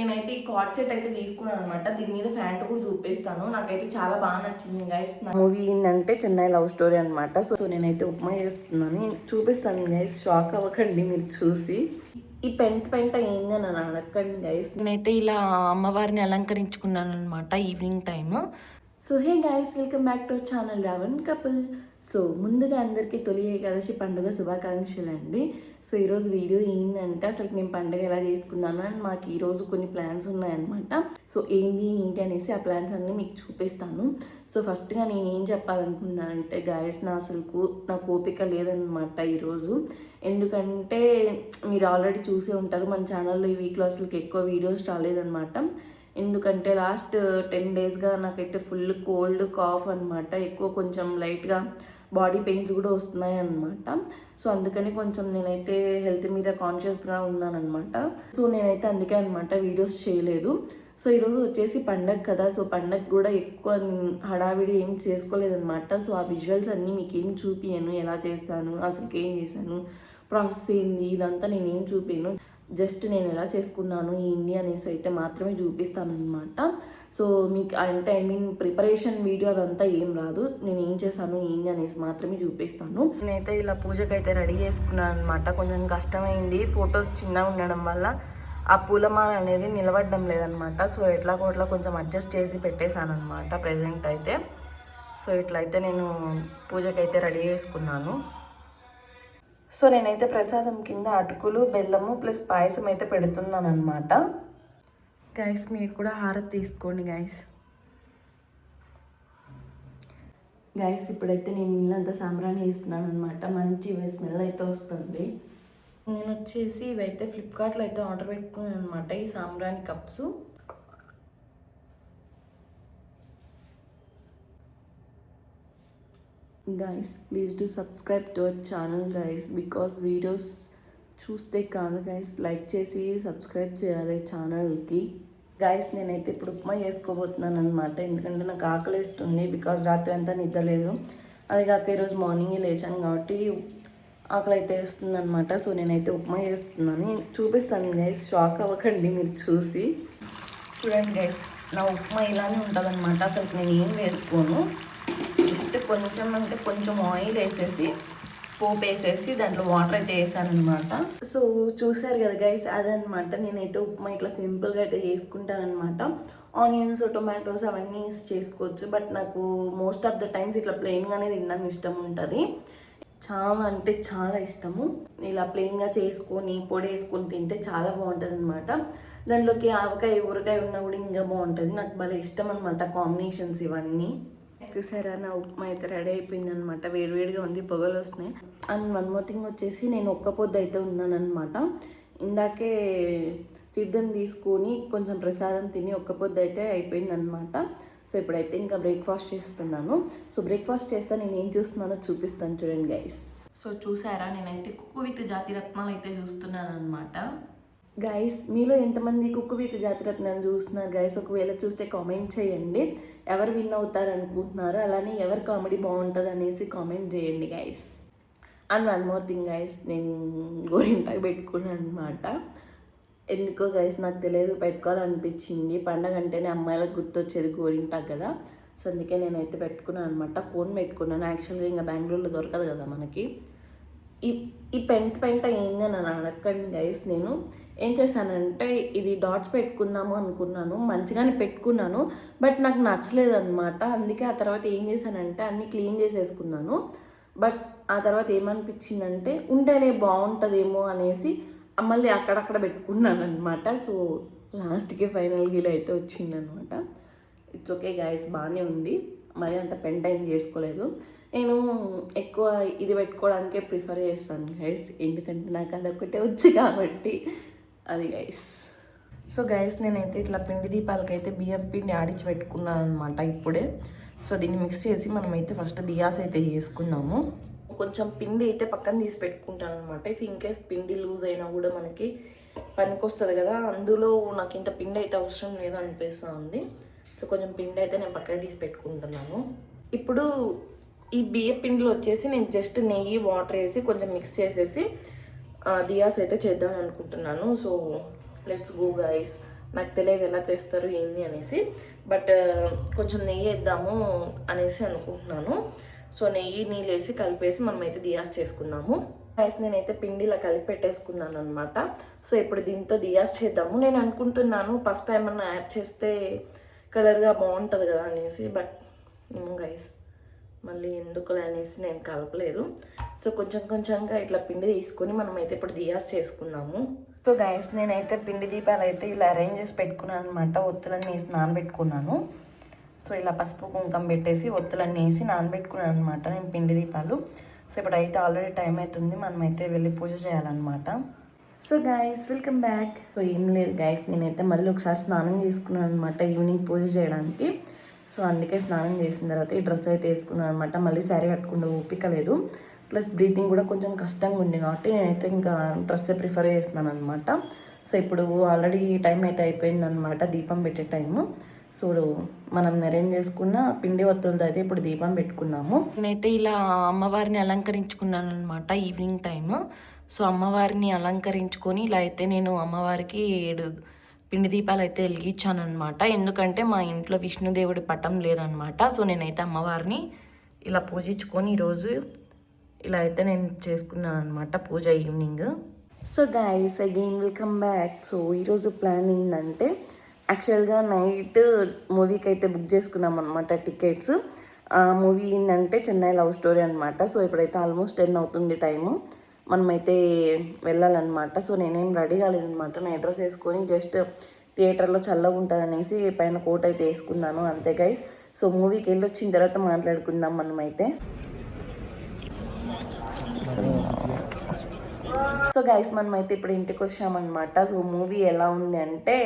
నేనైతే ఈ card set అయితే తీసుకున్నాను అనమాట. దీని మీద ఫ్యాంట్ కూడా చూపిస్తాను. నాకైతే చాలా బాగా నచ్చింది గైస్. మూవీ ఏంటంటే చెన్నై లవ్ స్టోరీ అనమాట. సో నేనైతే ఉప్మా చేస్తున్నాను, చూపిస్తాను గైస్. షాక్ అవ్వకండి మీరు చూసి. ఈ పెంట ఏంది అని అడగండి గైస్. నేనైతే ఇలా అమ్మవారిని అలంకరించుకున్నాను అనమాట evening time. So hey guys, welcome back to channel Ravan couple. సో ముందుగా అందరికీ తొలి ఏకాదశి పండుగ శుభాకాంక్షలు అండి. సో ఈరోజు వీడియో ఏంటంటే అసలు నేను పండుగ ఎలా చేసుకున్నాను అని మాకు ఈరోజు కొన్ని ప్లాన్స్ ఉన్నాయన్నమాట. సో ఏంటి అనేసి ఆ ప్లాన్స్ అన్నీ మీకు చూపిస్తాను. సో ఫస్ట్గా నేను ఏం చెప్పాలనుకున్నానంటే గైస్, నాకు ఓపిక లేదనమాట ఈరోజు. ఎందుకంటే మీరు ఆల్రెడీ చూసే ఉంటారు మన ఛానల్లో ఈ వీక్లో అసలు ఎక్కువ వీడియోస్ రాలేదన్నమాట. ఎందుకంటే లాస్ట్ 10 డేస్గా నాకైతే ఫుల్ కోల్డ్ కాఫ్ అనమాట. ఎక్కువ కొంచెం లైట్గా బాడీ పెయిన్స్ కూడా వస్తున్నాయి అనమాట. సో అందుకని కొంచెం నేనైతే హెల్త్ మీద కాన్షియస్గా ఉన్నానమాట. సో నేనైతే అందుకే అనమాట వీడియోస్ చేయలేదు. సో ఈరోజు వచ్చేసి పండగ కదా, సో పండగ కూడా ఎక్కువ హడావిడి ఏం చేసుకోలేదన్నమాట. సో ఆ విజువల్స్ అన్నీ మీకు ఏం చూపించాను, ఎలా చేస్తాను, అసలుకి ఏం చేశాను, ప్రాసెస్ ఏంది, ఇదంతా నేనేం చూపాను. జస్ట్ నేను ఎలా చేసుకున్నాను ఏంటి అనేసి అయితే మాత్రమే చూపిస్తాను అనమాట. సో మీకు అంటే ప్రిపరేషన్ వీడియో అదంతా ఏం రాదు. నేను ఏం చేశాను ఏంటి అనేసి మాత్రమే చూపిస్తాను. నేనైతే ఇలా పూజకి అయితే రెడీ చేసుకున్నాను అనమాట. కొంచెం కష్టమైంది, ఫొటోస్ చిన్నగా ఉండడం వల్ల ఆ పూలమాల అనేది నిలబడడం లేదనమాట. సో ఎట్లాగోట్లా కొంచెం అడ్జస్ట్ చేసి పెట్టేశాను అనమాట ప్రెజెంట్ అయితే. సో ఇట్లయితే నేను పూజకైతే రెడీ చేసుకున్నాను. సో నేనైతే ప్రసాదం కింద అటుకులు, బెల్లము ప్లస్ పాయసం అయితే పెడుతున్నాను అనమాట. గైస్ మీరు కూడా హారతి తీసుకోండి గైస్. ఇప్పుడైతే నేను ఇల్లంతా సాంబ్రాణి వేస్తున్నాను అనమాట. మంచి స్మెల్ అయితే వస్తుంది. నేను వచ్చేసి ఇవైతే ఫ్లిప్కార్ట్లో అయితే ఆర్డర్ పెట్టుకున్నాను అనమాట, ఈ సాంబ్రాణి cups. Guys please do subscribe to our channel guys, because videos చూస్తే కాదు గైస్, లైక్ చేసి సబ్స్క్రైబ్ చేయాలి ఛానల్కి. గైస్ నేనైతే ఇప్పుడు ఉప్మా చేసుకోబోతున్నాను అనమాట. ఎందుకంటే నాకు ఆకలి వేస్తుంది, బికాజ్ రాత్రి అంతా నిద్రలేదు. అది కాక ఈరోజు మార్నింగే లేచాను కాబట్టి ఆకలి అయితే వేస్తుంది అనమాట. సో నేనైతే ఉప్మా చేస్తున్నాను, చూపిస్తాను గైస్. షాక్ అవ్వకండి మీరు చూసి. చూడండి గైస్, నా ఉప్మా ఇలానే ఉంటుంది అనమాట. అసలు నేను ఏం వేసుకోను, జస్ట్ కొంచెం అంటే కొంచెం ఆయిల్ వేసేసి పోపు వేసేసి దాంట్లో వాటర్ అయితే వేసాను అనమాట. సో చూసారు కదా గైస్, అదనమాట. నేనైతే ఉప్మా ఇట్లా సింపుల్గా అయితే చేసుకుంటాను అనమాట. ఆనియన్స్, టొమాటోస్ అవన్నీ చేసుకోవచ్చు, బట్ నాకు మోస్ట్ ఆఫ్ ద టైమ్స్ ఇట్లా ప్లెయిన్గానే తినడం ఇష్టం ఉంటుంది. చాలా అంటే చాలా ఇష్టము. ఇలా ప్లెయిన్గా చేసుకొని పొడి వేసుకొని తింటే చాలా బాగుంటుంది అనమాట. దాంట్లోకి ఆవకాయ, ఊరకాయ ఉన్నా కూడా ఇంకా బాగుంటుంది. నాకు భలే ఇష్టం అనమాట కాంబినేషన్స్ ఇవన్నీ. చూసారా, నా ఉప్మా అయితే రెడీ అయిపోయింది అనమాట. వేడివేడిగా ఉంది, పొగలు వస్తున్నాయి. అండ్ వన్ మోర్ థింగ్ వచ్చేసి నేను ఒక్క పొద్దు అయితే ఉన్నాను అనమాట. ఇందాకే తీర్థం తీసుకొని కొంచెం ప్రసాదం తిని ఒక్క పొద్దు అయితే అయిపోయింది అనమాట. సో ఇప్పుడైతే ఇంకా బ్రేక్ఫాస్ట్ చేస్తున్నాను. సో బ్రేక్ఫాస్ట్ చేస్తే నేను ఏం చూస్తున్నానో చూపిస్తాను చూడండి గైస్. సో చూసారా, నేనైతే కుక్కు విత్ జాతి రత్నాలు అయితే చూస్తున్నాను అనమాట. గైస్ మీలో ఎంతమంది కుక్కు విత్ జాతి రత్నాలు చూస్తున్నారు గైస్? ఒకవేళ చూస్తే కామెంట్ చేయండి. ఎవరు విన్ అవుతారు అనుకుంటున్నారు, అలానే ఎవరు కామెడీ బాగుంటుంది అనేసి కామెంట్ చేయండి guys. And one more thing guys, నేను గోరింటాకు పెట్టుకున్నాను అనమాట. ఎందుకో గైస్ నాకు తెలియదు, పెట్టుకోవాలనిపించింది. పండగ అంటేనే అమ్మాయిలకు గుర్తొచ్చేది గోరింటాకు కదా. సో అందుకే నేనైతే పెట్టుకున్నాను అనమాట. కోన్ పెట్టుకున్నాను. యాక్చువల్గా ఇంకా బెంగళూరులో దొరకదు కదా మనకి. ఈ పెంట ఏంది అని అడగండి గైస్. నేను ఏం చేశానంటే ఇది డాట్స్ పెట్టుకుందాము అనుకున్నాను, మంచిగానే పెట్టుకున్నాను, బట్ నాకు నచ్చలేదు అనమాట. అందుకే ఆ తర్వాత ఏం చేశానంటే అన్నీ క్లీన్ చేసేసుకున్నాను. బట్ ఆ తర్వాత ఏమనిపించిందంటే ఉంటేనే బాగుంటుందేమో అనేసి మళ్ళీ అక్కడక్కడ పెట్టుకున్నాను అనమాట. సో లాస్ట్కి ఫైనల్ గీలో అయితే వచ్చిందనమాట. ఇట్స్ ఓకే గైస్, బాగానే ఉంది. మరి అంత పెంట ఏం చేసుకోలేదు. నేను ఎక్కువ ఇది పెట్టుకోవడానికే ప్రిఫర్ చేస్తాను గైస్, ఎందుకంటే నాకు అదొక్కటే వచ్చు కాబట్టి అది గైస్. సో గైస్ నేనైతే ఇట్లా పిండి దీపాలకైతే బియ్యం పిండి ఆడించి పెట్టుకున్నాను అనమాట ఇప్పుడే. సో దీన్ని మిక్స్ చేసి మనమైతే ఫస్ట్ దియాస్ అయితే చేసుకుందాము. కొంచెం పిండి అయితే పక్కన తీసి పెట్టుకుంటాను అనమాట. ఇఫ్ ఇన్కేస్ పిండి లూజ్ అయినా కూడా మనకి పనికి వస్తుంది కదా, అందులో నాకు ఇంత పిండి అయితే అవసరం లేదు అనిపిస్తుంది. సో కొంచెం పిండి అయితే నేను పక్కన తీసి పెట్టుకుంటున్నాను. ఇప్పుడు ఈ బియ్య పిండిలో వచ్చేసి నేను జస్ట్ నెయ్యి, వాటర్ వేసి కొంచెం మిక్స్ చేసేసి దియాస్ అయితే చేద్దాం అనుకుంటున్నాను. So let's go guys. నాకు తెలియదు ఎలా చేస్తారు ఏంది అనేసి. బట్ కొంచెం నెయ్యి వేద్దాము అనేసి అనుకుంటున్నాను. సో నెయ్యి నీళ్ళు వేసి కలిపేసి మనమైతే దియాస్ చేసుకుందాము. గైస్ నేనైతే పిండి ఇలా కలిపి పెట్టేసుకున్నాను అనమాట. సో ఇప్పుడు దీంతో దియాస్ చేద్దాము. నేను అనుకుంటున్నాను పసుపు ఏమన్నా యాడ్ చేస్తే కలర్గా బాగుంటుంది కదా అనేసి. బట్ ఏమో గైస్ మళ్ళీ ఎందుకు అనేసి నేను కలపలేదు. సో కొంచెంగా ఇట్లా పిండి తీసుకొని మనమైతే ఇప్పుడు దియాస్ చేసుకుందాము. సో గైస్ నేనైతే పిండి దీపాలు అయితే ఇలా అరేంజ్ చేసి పెట్టుకున్నాను అనమాట. ఒత్తులన్నీ వేసి నానబెట్టుకున్నాను. సో ఇలా పసుపు కుంకం పెట్టేసి ఒత్తులన్నీ వేసి నానబెట్టుకున్నాను అనమాట నేను పిండి దీపాలు. సో ఇప్పుడైతే ఆల్రెడీ టైం అవుతుంది, మనమైతే వెళ్ళి పూజ చేయాలన్నమాట. So guys welcome back. So ఏం లేదు గైస్, నేనైతే మళ్ళీ ఒకసారి స్నానం చేసుకున్నాను అనమాట ఈవినింగ్ పూజ చేయడానికి. సో అందుకే స్నానం చేసిన తర్వాత ఈ డ్రెస్ అయితే వేసుకున్నాను అనమాట. మళ్ళీ శారీ కట్టుకుంటే ఓపిక లేదు, ప్లస్ బ్రీతింగ్ కూడా కొంచెం కష్టంగా ఉంది కాబట్టి నేనైతే ఇంకా డ్రెస్సే ప్రిఫర్ చేస్తున్నాను అనమాట. సో ఇప్పుడు ఆల్రెడీ టైం అయితే అయిపోయింది అనమాట, దీపం పెట్టే టైము. సో మనం అరేంజ్ చేసుకున్న పిండి ఒత్తులతో అయితే ఇప్పుడు దీపం పెట్టుకున్నాము. నేనైతే ఇలా అమ్మవారిని అలంకరించుకున్నాను అనమాట ఈవినింగ్ టైము. సో అమ్మవారిని అలంకరించుకొని ఇలా అయితే నేను అమ్మవారికి 7 పిండి దీపాలు అయితే వెలిగించాను అనమాట. ఎందుకంటే మా ఇంట్లో విష్ణుదేవుడి పటం లేదనమాట. సో నేనైతే అమ్మవారిని ఇలా పూజించుకొని ఈరోజు ఇలా అయితే నేను చేసుకున్నాను అనమాట puja evening. So guys again welcome back. So ఈరోజు ప్లాన్ ఏంటంటే యాక్చువల్గా నైట్ మూవీకి అయితే బుక్ చేసుకున్నాం అనమాట టికెట్స్. మూవీ ఏంటంటే చెన్నై లవ్ స్టోరీ అనమాట. సో ఇప్పుడైతే ఆల్మోస్ట్ 10 అవుతుంది టైము, మనమైతే వెళ్ళాలన్నమాట. సో నేనేం రెడీ కాలేదనమాట, నైట్ డ్రెస్ వేసుకొని జస్ట్ థియేటర్లో చల్లగా ఉంటుంది అనేసి పైన కోట్ అయితే వేసుకున్నాను అంతే గైస్. సో మూవీకి వెళ్ళి వచ్చిన తర్వాత మాట్లాడుకుందాం మనమైతే. సో గైస్ మనమైతే ఇప్పుడు ఇంటికి వచ్చామన్నమాట. సో మూవీ ఎలా ఉంది అంటే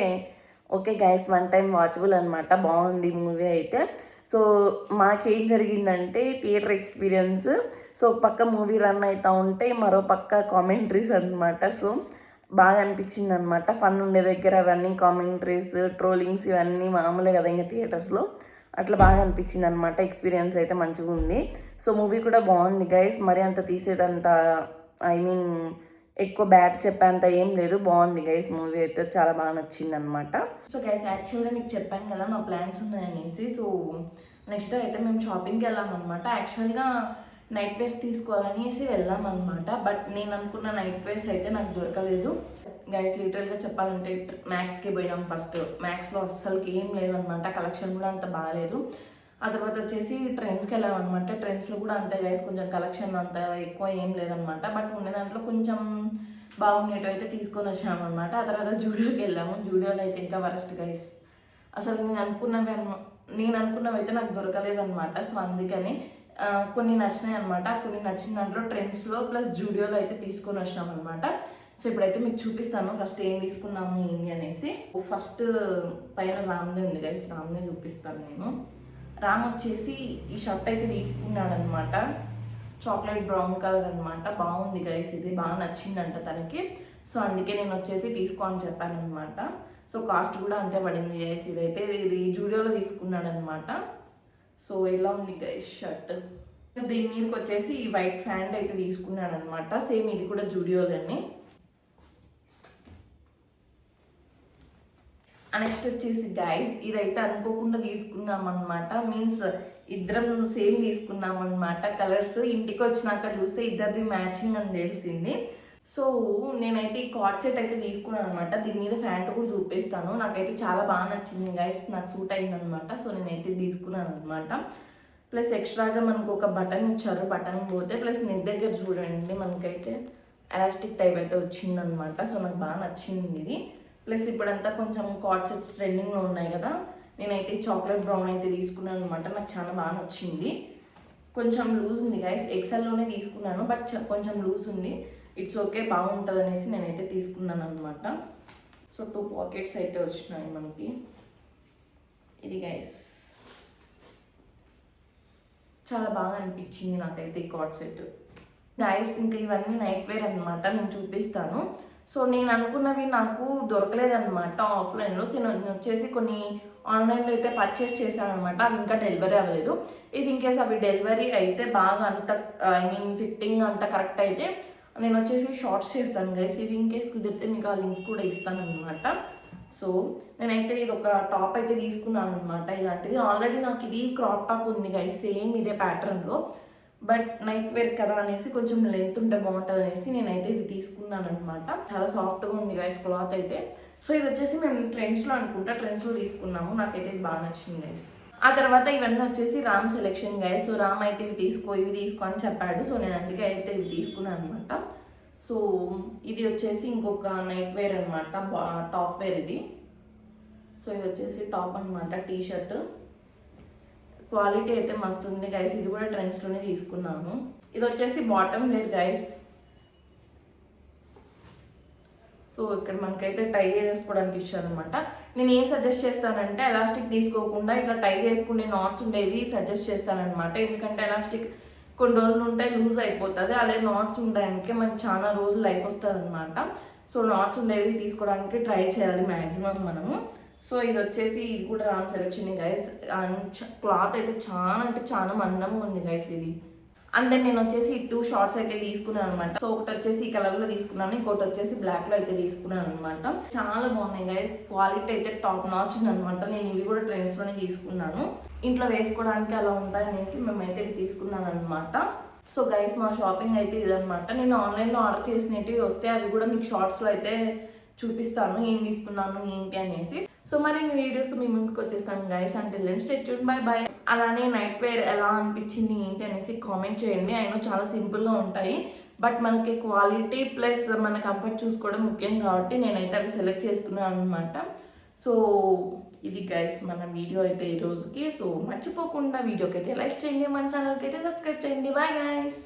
ఓకే గైస్, 1 టైం వాచబుల్ అనమాట, బాగుంది మూవీ అయితే. సో మాకేం జరిగిందంటే థియేటర్ ఎక్స్పీరియన్స్. సో పక్క మూవీ రన్ అవుతూ ఉంటే మరో పక్క కామెంట్రీస్ అనమాట. సో బాగా అనిపించింది అనమాట. ఫన్ ఉండే దగ్గర రన్నింగ్ కామెంట్రీస్, ట్రోలింగ్స్ ఇవన్నీ మామూలే కదా ఇంకా థియేటర్స్లో. అట్లా బాగా అనిపించింది అనమాట. ఎక్స్పీరియన్స్ అయితే మంచిగా ఉంది. సో మూవీ కూడా బాగుంది గైస్, మరి అంత తీసేదంత ఐ మీన్ ఎక్కువ బ్యాట్ చెప్పేంత ఏం లేదు, బాగుంది గైస్. మూవీ అయితే చాలా బాగా నచ్చింది అనమాట. సో గైస్ యాక్చువల్గా మీకు చెప్పాను కదా మా ప్లాన్స్ ఉన్నాయనేసి. సో నెక్స్ట్ అయితే మేము షాపింగ్కి వెళ్ళామన్నమాట. యాక్చువల్గా నైట్ వేర్స్ తీసుకోవాలనేసి వెళ్ళామన్నమాట. బట్ నేను అనుకున్న నైట్ వేర్స్ అయితే నాకు దొరకలేదు గైస్. లిటరల్గా చెప్పాలంటే మ్యాక్స్కి పోయినాం ఫస్ట్. మ్యాక్స్లో అస్సలుకి ఏం లేవన్నమాట, కలెక్షన్ కూడా అంత బాగాలేదు. ఆ తర్వాత వచ్చేసి ట్రెండ్స్కి వెళ్ళామన్నమాట. ట్రెండ్స్లో కూడా అంతే గైస్, కొంచెం కలెక్షన్ అంత ఎక్కువ ఏం లేదనమాట. బట్ ఉన్న దాంట్లో కొంచెం బాగుండేటివి అయితే తీసుకొని వచ్చామన్నమాట. ఆ తర్వాత జూడియోకి వెళ్ళాము. జూడియోలో అయితే ఇంకా వరస్ట్ గైస్, అసలు నేను అనుకున్నవి అయితే నాకు దొరకలేదన్నమాట. సో అందుకని కొన్ని నచ్చినాయి అనమాట. కొన్ని నచ్చిన దాంట్లో ట్రెండ్స్లో ప్లస్ జూడియోలో అయితే తీసుకొని వచ్చినాం అనమాట. సో ఇప్పుడైతే మీకు చూపిస్తాను ఫస్ట్ ఏం తీసుకున్నాము ఏంటి అనేసి. ఫస్ట్ పైన రామ్దే ఉంది గైస్, రామ్దే చూపిస్తాను నేను. రామ్ వచ్చేసి ఈ షర్ట్ అయితే తీసుకున్నాడు అనమాట, చాక్లెట్ బ్రౌన్ కలర్ అనమాట. బాగుంది గైస్, ఇది బాగా నచ్చిందంట తనకి. సో అందుకే నేను వచ్చేసి తీసుకో అని చెప్పాను అనమాట. సో కాస్ట్ కూడా అంతే పడింది గైస్. ఇది జూడియోలో తీసుకున్నాడు అనమాట. సో ఎలా ఉంది గైస్ షర్ట్. దీని మీదకి వచ్చేసి ఈ వైట్ ప్యాంట్ అయితే తీసుకున్నాడు అనమాట. సేమ్ ఇది కూడా జూడియోలోనే. నెక్స్ట్ వచ్చేసి గైస్ ఇదైతే అనుకోకుండా తీసుకున్నాం అనమాట. మీన్స్ ఇద్దరం సేమ్ తీసుకున్నాం అనమాట కలర్స్. ఇంటికి వచ్చినాక చూస్తే ఇద్దరిది మ్యాచింగ్ అని తెలిసింది. సో నేనైతే ఈ కార్డ్ సెట్ అయితే తీసుకున్నాను అనమాట. దీని మీద ప్యాంట్ కూడా చూపిస్తాను. నాకైతే చాలా బాగా నచ్చింది గైస్, నాకు సూట్ అయింది అనమాట. సో నేనైతే తీసుకున్నాను అనమాట. ప్లస్ ఎక్స్ట్రాగా మనకు ఒక బటన్ ఇచ్చారు, బటన్ పోతే ప్లస్ నెక్ దగ్గర చూడండి మనకైతే ఎలాస్టిక్ టైప్ అయితే వచ్చిందనమాట. సో నాకు బాగా నచ్చింది ఇది. ప్లస్ ఇప్పుడంతా కొంచెం కార్డ్ సెట్స్ ట్రెండింగ్లో ఉన్నాయి కదా, నేనైతే చాక్లెట్ బ్రౌన్ అయితే తీసుకున్నాను అనమాట. నాకు చాలా బాగా నచ్చింది. కొంచెం లూజ్ ఉంది గైస్, ఎక్సెల్లోనే తీసుకున్నాను బట్ కొంచెం లూజ్ ఉంది. ఇట్స్ ఓకే, బాగుంటుంది అనేసి నేనైతే తీసుకున్నాను అనమాట. సో 2 పాకెట్స్ అయితే వచ్చినాయి మనకి. ఇది గైస్ చాలా బాగా అనిపించింది నాకైతే ఈ కార్డ్ సెట్ గైస్. ఇంకా ఇవన్నీ నైట్ వేర్ అనమాట, నేను చూపిస్తాను. సో నేను అనుకున్నవి నాకు దొరకలేదన్నమాట ఆఫ్లైన్లో. సో నేను వచ్చేసి కొన్ని ఆన్లైన్లో అయితే పర్చేస్ చేశాను అనమాట. అవి ఇంకా డెలివరీ అవ్వలేదు. ఇఫ్ ఇన్ కేస్ అవి డెలివరీ అయితే బాగా అంత ఐ మీన్ ఫిట్టింగ్ అంత కరెక్ట్ అయితే నేను వచ్చేసి షార్ట్స్ చేస్తాను గైస్. ఇవి ఇన్ కేస్ కుదిరితే మీకు ఆ లింక్ కూడా ఇస్తాను అనమాట. సో నేనైతే ఇది ఒక టాప్ అయితే తీసుకున్నాను అనమాట. ఇలాంటిది ఆల్రెడీ నాకు ఇది క్రాప్ టాప్ ఉంది గైస్, సేమ్ ఇదే ప్యాటర్న్లో. బట్ నైట్ వేర్ కదా అనేసి కొంచెం లెంత్ ఉంటే బాగుంటుంది అనేసి నేనైతే ఇది తీసుకున్నాను అనమాట. చాలా సాఫ్ట్గా ఉంది గైస్ క్లాత్ అయితే. సో ఇది వచ్చేసి మేము ట్రెండ్స్లో అనుకుంటా, ట్రెండ్స్లో తీసుకున్నాము. నాకైతే ఇది బాగా నచ్చింది గైస్. ఆ తర్వాత ఇవన్నీ వచ్చేసి Ram selection guys. So Ram అయితే ఇవి తీసుకో అని చెప్పాడు. సో నేను అందుకే అయితే ఇవి తీసుకున్నాను అనమాట. సో ఇది వచ్చేసి ఇంకొక నైట్ వేర్ అనమాట, టాప్ వేర్ ఇది. సో ఇది వచ్చేసి టాప్ అనమాట, టీ షర్ట్. క్వాలిటీ అయితే మస్తు ఉంది గైస్. ఇది కూడా ట్రెండ్స్లోనే తీసుకున్నాను. ఇది వచ్చేసి బాటమ్ వేర్ గైస్. సో ఇక్కడ మనకైతే టై చేసుకోవడానికి ఇచ్చారు అనమాట. నేను ఏం సజెస్ట్ చేస్తానంటే ఎలాస్టిక్ తీసుకోకుండా ఇట్లా టై చేసుకునే నాట్స్ ఉండేవి సజెస్ట్ చేస్తానమాట. ఎందుకంటే ఎలాస్టిక్ కొన్ని రోజులు ఉంటాయి, లూజ్ అయిపోతుంది. అదే నాట్స్ ఉండడానికి మనకి చాలా రోజులు లైఫ్ వస్తుంది అనమాట. సో నాట్స్ ఉండేవి తీసుకోవడానికి ట్రై చేయాలి మ్యాక్సిమం మనము. సో ఇది వచ్చేసి ఇది కూడా రామ్ సెలెక్షన్ గైస్. క్లాత్ అయితే చాలా అంటే చాలా మందంగా ఉంది గైస్ ఇది. అండ్ దెన్ నేను వచ్చేసి 2 షార్ట్స్ అయితే తీసుకున్నాను అనమాట. సో ఒకటి వచ్చేసి ఈ కలర్లో తీసుకున్నాను, ఇంకోటి వచ్చేసి బ్లాక్లో అయితే తీసుకున్నాను అనమాట. చాలా బాగున్నాయి గైస్. క్వాలిటీ అయితే టాప్ నాచ్ అనమాట. నేను ఇవి కూడా ట్రెండ్స్లోనే తీసుకున్నాను. ఇంట్లో వేసుకోవడానికి అలా ఉంటాయనేసి మేమైతే ఇవి తీసుకున్నాను అనమాట. సో గైస్ మా షాపింగ్ అయితే ఇదనమాట. నేను ఆన్లైన్లో ఆర్డర్ చేసినవి వస్తే అవి కూడా మీకు షార్ట్స్లో అయితే చూపిస్తాను ఏం తీసుకున్నాను ఏంటి అనేసి. సో మరి వీడియోస్ మీ ముందుకు వచ్చేస్తాను గైస్. అంటే then stay tune, bye bye. అలానే నైట్ వేర్ ఎలా అనిపించింది ఏంటి అనేసి కామెంట్ చేయండి. అయినా చాలా సింపుల్గా ఉంటాయి, బట్ మనకి క్వాలిటీ ప్లస్ మన కంఫర్ట్ చూసుకోవడం ముఖ్యం కాబట్టి నేనైతే అవి సెలెక్ట్ చేసుకున్నాను అనమాట. సో ఇది గైస్ మన వీడియో అయితే ఈ రోజుకి. సో మర్చిపోకుండా వీడియోకి అయితే లైక్ చేయండి, మన ఛానల్కి అయితే సబ్స్క్రైబ్ చేయండి. Bye guys.